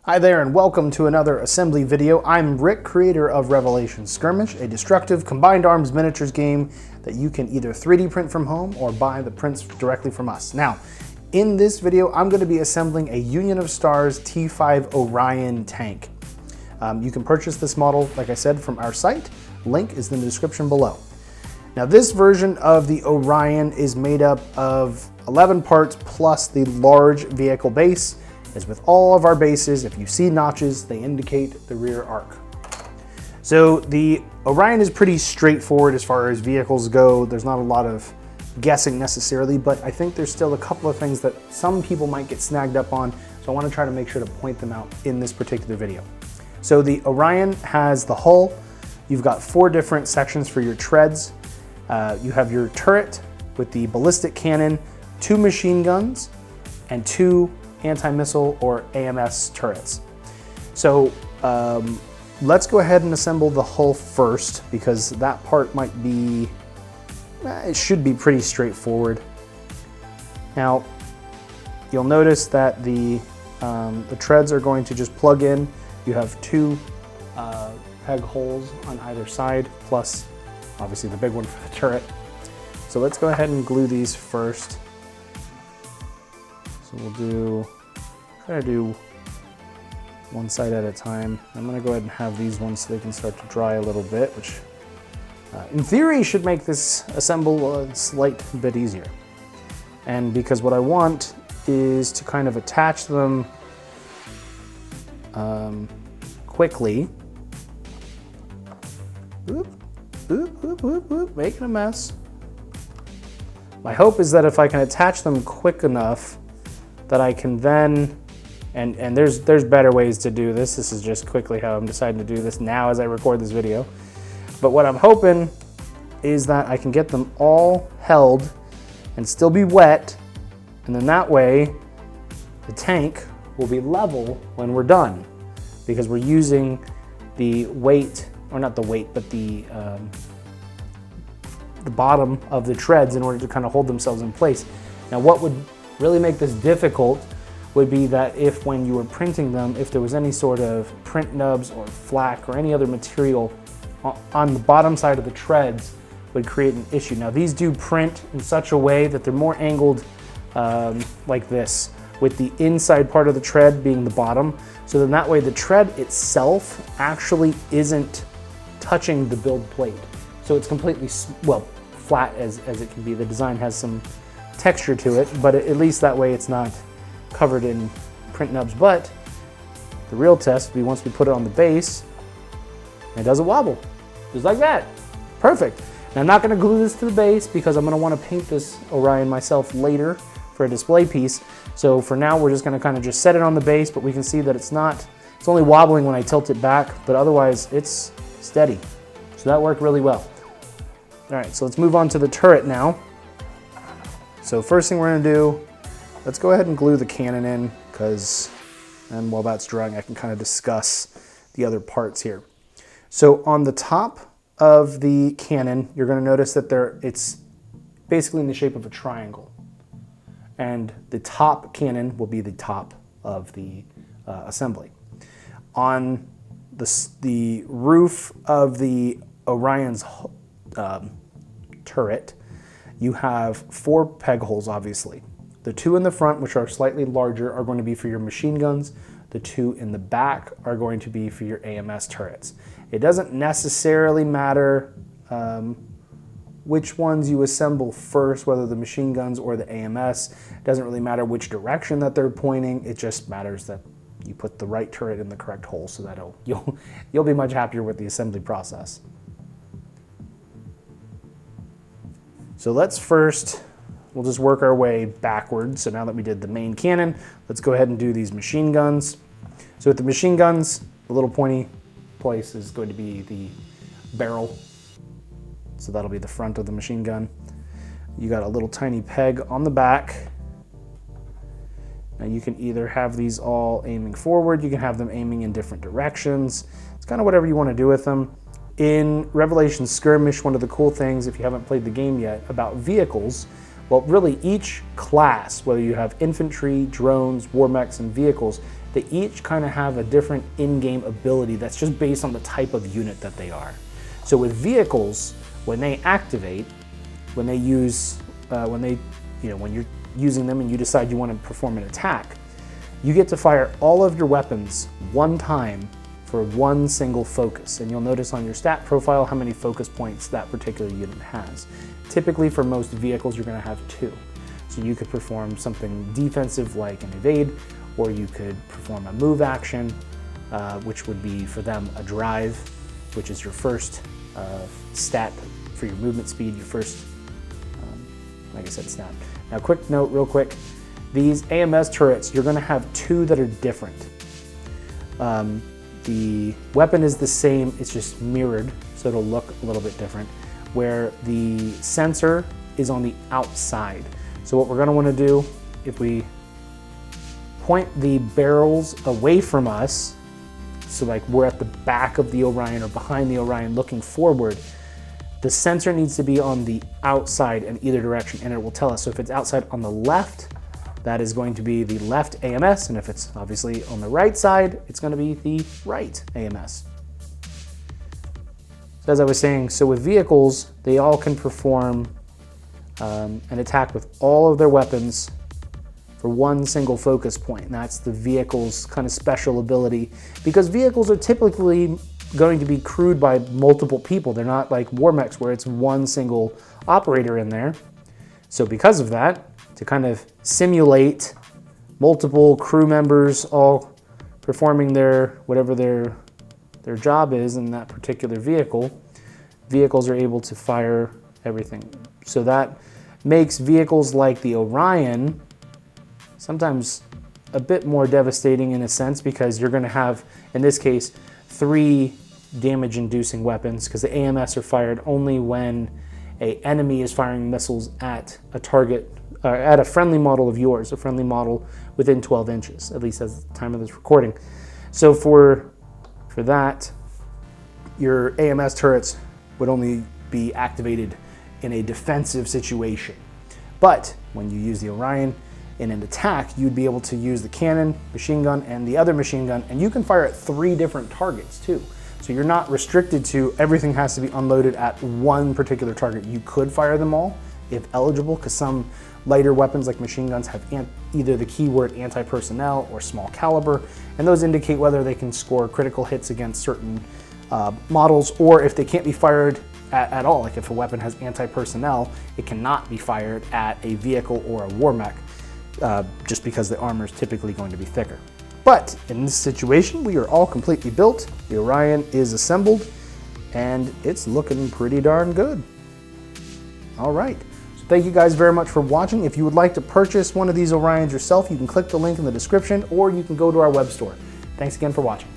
Hi there and welcome to another assembly video. I'm Rick, creator of Revelation Skirmish, a destructive combined arms miniatures game that you can either 3D print from home or buy the prints directly from us. Now, in this video, I'm going to be assembling a Union of Stars T5 Orion tank. You can purchase this model, like I said, from our site. Link is in the description below. Now, this version of the Orion is made up of 11 parts plus the large vehicle base. As with all of our bases, if you see notches, they indicate the rear arc. So the Orion is pretty straightforward as far as vehicles go. There's not a lot of guessing necessarily, but I think there's still a couple of things that some people might get snagged up on. So I want to try to make sure to point them out in this particular video. So the Orion has the hull. You've got 4 different sections for your treads. You have your turret with the ballistic cannon, 2 machine guns, and 2 anti-missile or AMS turrets. So let's go ahead and assemble the hull first, because that part might be, it should be pretty straightforward. Now, you'll notice that the treads are going to just plug in. You have 2 peg holes on either side, plus obviously the big one for the turret. So let's go ahead and glue these first. So we'll try to do one side at a time. I'm gonna go ahead and have these ones so they can start to dry a little bit, which in theory should make this assemble a slight bit easier. And because what I want is to kind of attach them quickly. Oop, oop, oop, oop, oop, making a mess. My hope is that if I can attach them quick enough that I can then, and there's better ways to do this. This is just quickly how I'm deciding to do this now as I record this video. But what I'm hoping is that I can get them all held and still be wet, and then that way the tank will be level when we're done, because we're using the weight, or not the weight, but the bottom of the treads in order to kind of hold themselves in place. Now, what would really make this difficult would be that if when you were printing them, if there was any sort of print nubs or flack or any other material on the bottom side of the treads would create an issue. Now, these do print in such a way that they're more angled like this, with the inside part of the tread being the bottom. So then that way the tread itself actually isn't touching the build plate. So it's completely, well, flat as it can be. The design has some texture to it, but at least that way it's not covered in print nubs. But the real test will be once we put it on the base, it doesn't wobble, just like that. Perfect. Now, I'm not going to glue this to the base because I'm going to want to paint this Orion myself later for a display piece. So for now, we're just going to kind of just set it on the base, but we can see that it's only wobbling when I tilt it back, but otherwise it's steady. So that worked really well. All right, so let's move on to the turret now. So first thing we're gonna do, let's go ahead and glue the cannon in, and while that's drying, I can kind of discuss the other parts here. So on the top of the cannon, you're gonna notice that it's basically in the shape of a triangle. And the top cannon will be the top of the assembly. On the roof of the Orion's turret, you have 4 peg holes, obviously. The 2 in the front, which are slightly larger, are going to be for your machine guns. The 2 in the back are going to be for your AMS turrets. It doesn't necessarily matter which ones you assemble first, whether the machine guns or the AMS. It doesn't really matter which direction that they're pointing. It just matters that you put the right turret in the correct hole, so that you'll be much happier with the assembly process. So we'll just work our way backwards. So now that we did the main cannon, let's go ahead and do these machine guns. So with the machine guns, the little pointy place is going to be the barrel. So that'll be the front of the machine gun. You got a little tiny peg on the back. Now you can either have these all aiming forward, you can have them aiming in different directions. It's kind of whatever you want to do with them. In Revelation Skirmish, one of the cool things, if you haven't played the game yet, about vehicles, well, really each class, whether you have infantry, drones, war mechs, and vehicles, they each kind of have a different in-game ability that's just based on the type of unit that they are. So with vehicles, when they activate, when you're using them and you decide you want to perform an attack, you get to fire all of your weapons one time for one single focus. And you'll notice on your stat profile how many focus points that particular unit has. Typically for most vehicles, you're going to have 2. So you could perform something defensive like an evade, or you could perform a move action, which would be for them a drive, which is your first stat for your movement speed, your first, like I said, stat. Now, quick note, real quick, these AMS turrets, you're going to have 2 that are different. The weapon is the same, it's just mirrored, so it'll look a little bit different, where the sensor is on the outside. So what we're going to want to do, if we point the barrels away from us, so like we're at the back of the Orion or behind the Orion looking forward, the sensor needs to be on the outside in either direction, and it will tell us. So if it's outside on the left, that is going to be the left AMS, and if it's obviously on the right side, it's going to be the right AMS. So as I was saying, so with vehicles, they all can perform an attack with all of their weapons for one single focus point, and that's the vehicle's kind of special ability, because vehicles are typically going to be crewed by multiple people. They're not like war mechs where it's one single operator in there. So because of that, to kind of simulate multiple crew members all performing whatever their job is in that particular vehicle, vehicles are able to fire everything. So that makes vehicles like the Orion sometimes a bit more devastating in a sense, because you're going to have, in this case, 3 damage-inducing weapons, because the AMS are fired only when an enemy is firing missiles at a target, at a friendly model of yours, a friendly model within 12 inches, at least at the time of this recording. So for that, your AMS turrets would only be activated in a defensive situation. But when you use the Orion in an attack, you'd be able to use the cannon, machine gun, and the other machine gun, and you can fire at 3 different targets too. So you're not restricted to everything has to be unloaded at one particular target. You could fire them all if eligible, because some lighter weapons like machine guns have either the keyword anti-personnel or small caliber, and those indicate whether they can score critical hits against certain models, or if they can't be fired at all. Like if a weapon has anti-personnel, it cannot be fired at a vehicle or a war mech, just because the armor is typically going to be thicker. But in this situation, we are all completely built. The Orion is assembled, and it's looking pretty darn good. All right. So thank you guys very much for watching. If you would like to purchase one of these Orions yourself, you can click the link in the description, or you can go to our web store. Thanks again for watching.